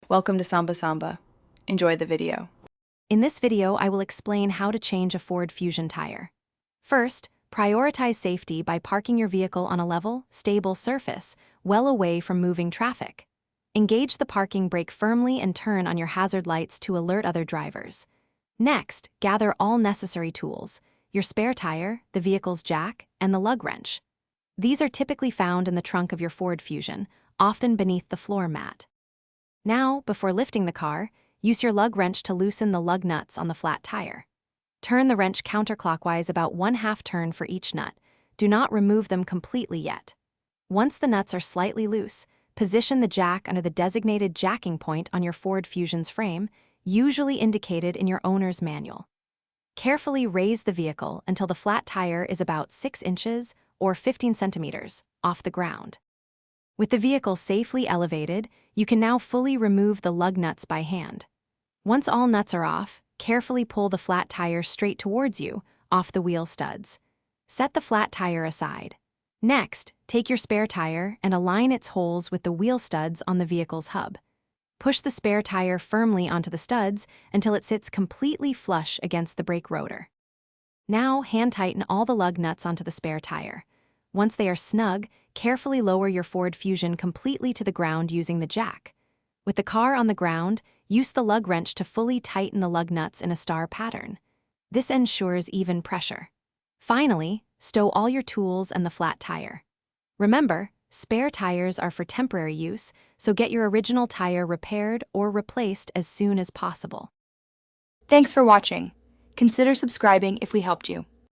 Welcome to Samba Samba. Enjoy the video. In this video, I will explain how to change a Ford Fusion tire. First, prioritize safety by parking your vehicle on a level, stable surface, well away from moving traffic. Engage the parking brake firmly and turn on your hazard lights to alert other drivers. Next, gather all necessary tools: your spare tire, the vehicle's jack, and the lug wrench. These are typically found in the trunk of your Ford Fusion, often beneath the floor mat. Now, before lifting the car, use your lug wrench to loosen the lug nuts on the flat tire. Turn the wrench counterclockwise about 1/2 turn for each nut. Do not remove them completely yet. Once the nuts are slightly loose, position the jack under the designated jacking point on your Ford Fusion's frame, usually indicated in your owner's manual. Carefully raise the vehicle until the flat tire is about 6 inches or 15 centimeters off the ground. With the vehicle safely elevated, you can now fully remove the lug nuts by hand. Once all nuts are off, carefully pull the flat tire straight towards you, off the wheel studs. Set the flat tire aside. Next, take your spare tire and align its holes with the wheel studs on the vehicle's hub. Push the spare tire firmly onto the studs until it sits completely flush against the brake rotor. Now, hand tighten all the lug nuts onto the spare tire. Once they are snug, carefully lower your Ford Fusion completely to the ground using the jack. With the car on the ground, use the lug wrench to fully tighten the lug nuts in a star pattern. This ensures even pressure. Finally, stow all your tools and the flat tire. Remember, spare tires are for temporary use, so get your original tire repaired or replaced as soon as possible. Thanks for watching. Consider subscribing if we helped you.